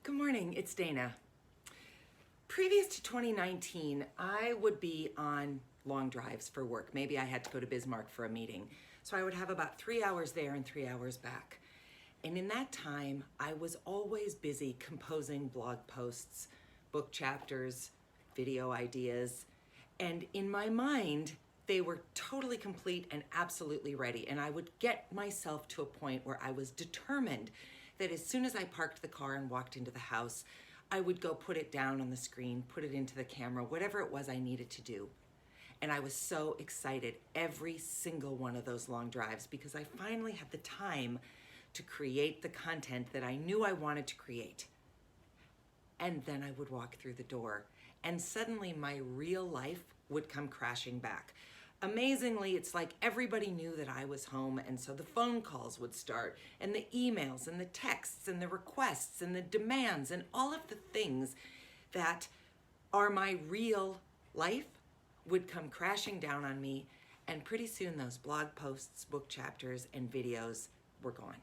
Good morning, it's Dana. Previous to 2019, I would be on long drives for work. Maybe I had to go to Bismarck for a meeting. So I would have about 3 hours there and 3 hours back. And in that time, I was always busy composing blog posts, book chapters, video ideas. And in my mind, they were totally complete and absolutely ready. And I would get myself to a point where I was determined that as soon as I parked the car and walked into the house, I would go put it down on the screen, put it into the camera, whatever it was I needed to do. And I was so excited every single one of those long drives because I finally had the time to create the content that I knew I wanted to create. And then I would walk through the door and suddenly my real life would come crashing back. Amazingly, it's like everybody knew that I was home, and so the phone calls would start, and the emails, and the texts, and the requests, and the demands, and all of the things that are my real life would come crashing down on me, and pretty soon those blog posts, book chapters, and videos were gone.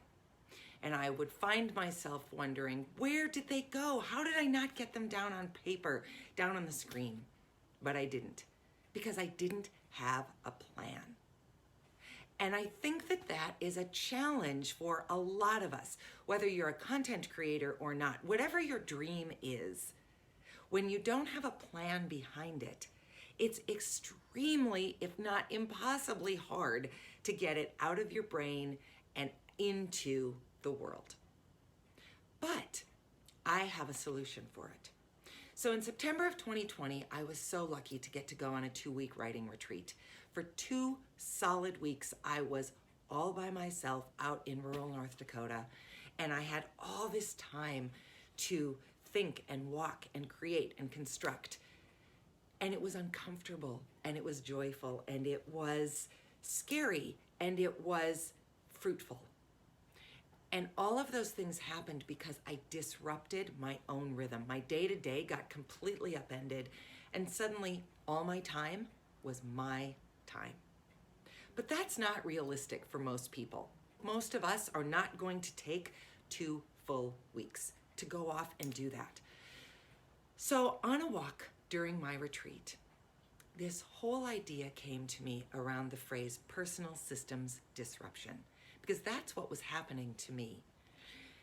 And I would find myself wondering, where did they go? How did I not get them down on paper, down on the screen? But I didn't, because I didn't have a plan. And I think that that is a challenge for a lot of us, whether you're a content creator or not, whatever your dream is. When you don't have a plan behind it, it's extremely, if not impossibly hard to get it out of your brain and into the world. But I have a solution for it. So in September of 2020, I was so lucky to get to go on a 2-week writing retreat. For 2 solid weeks, I was all by myself out in rural North Dakota, and I had all this time to think and walk and create and construct. And it was uncomfortable, and it was joyful, and it was scary, and it was fruitful. And all of those things happened because I disrupted my own rhythm. My day-to-day got completely upended, and suddenly all my time was my time. But that's not realistic for most people. Most of us are not going to take 2 full weeks to go off and do that. So on a walk during my retreat, this whole idea came to me around the phrase personal systems disruption, because that's what was happening to me.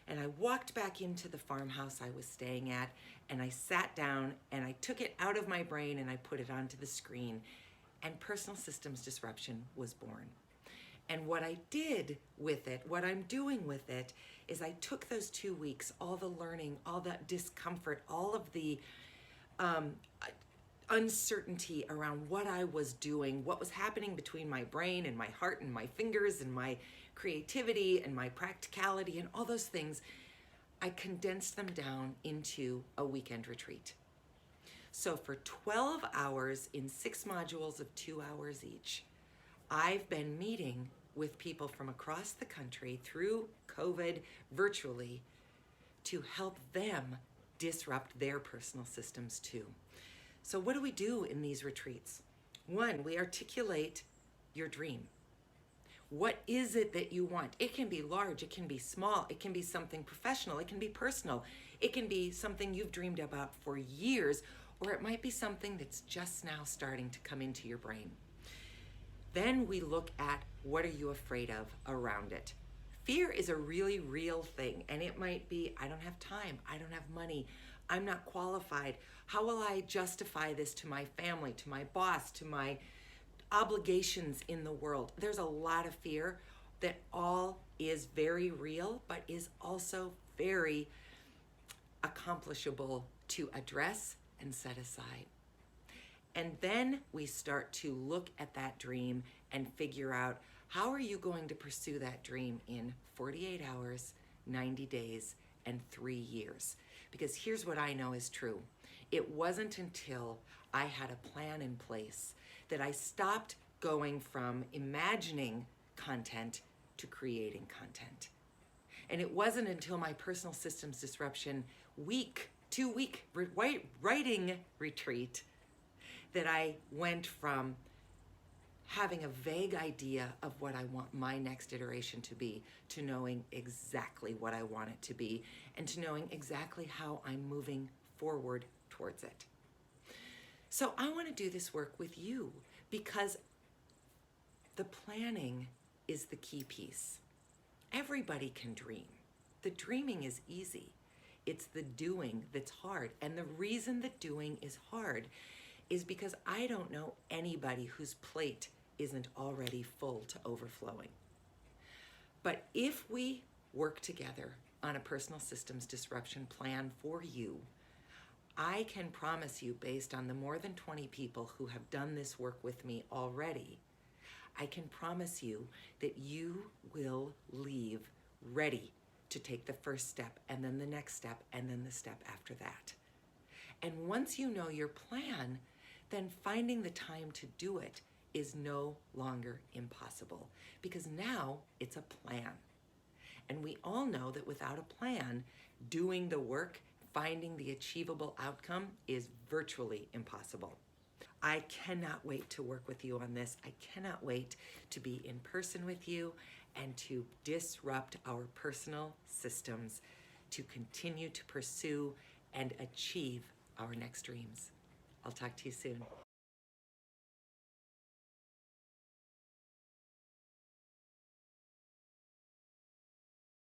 And I walked back into the farmhouse I was staying at, and I sat down and I took it out of my brain and I put it onto the screen, and personal systems disruption was born. And what I did with it, what I'm doing with it, is I took those 2 weeks, all the learning, all that discomfort, all of the uncertainty around what I was doing, what was happening between my brain and my heart and my fingers and my creativity and my practicality and all those things, I condensed them down into a weekend retreat. So for 12 hours in 6 modules of 2 hours each, I've been meeting with people from across the country through COVID virtually to help them disrupt their personal systems too. So what do we do in these retreats? 1, we articulate your dream. What is it that you want? It can be large, it can be small, it can be something professional, it can be personal, it can be something you've dreamed about for years, or it might be something that's just now starting to come into your brain. Then we look at what are you afraid of around it. Fear is a really real thing, and it might be, I don't have time, I don't have money, I'm not qualified. How will I justify this to my family, to my boss, to my obligations in the world? There's a lot of fear that all is very real, but is also very accomplishable to address and set aside. And then we start to look at that dream and figure out, how are you going to pursue that dream in 48 hours, 90 days, and 3 years? Because here's what I know is true. It wasn't until I had a plan in place that I stopped going from imagining content to creating content. And it wasn't until my personal systems disruption 2-week writing retreat that I went from having a vague idea of what I want my next iteration to be, to knowing exactly what I want it to be, and to knowing exactly how I'm moving forward towards it. So I want to do this work with you because the planning is the key piece. Everybody can dream. The dreaming is easy. It's the doing that's hard. And the reason the doing is hard is because I don't know anybody whose plate isn't already full to overflowing. But if we work together on a personal systems disruption plan for you, I can promise you, based on the more than 20 people who have done this work with me already, I can promise you that you will leave ready to take the first step, and then the next step, and then the step after that. And once you know your plan, then finding the time to do it is no longer impossible, because now it's a plan. And we all know that without a plan, doing the work, finding the achievable outcome is virtually impossible. I cannot wait to work with you on this. I cannot wait to be in person with you and to disrupt our personal systems to continue to pursue and achieve our next dreams. I'll talk to you soon.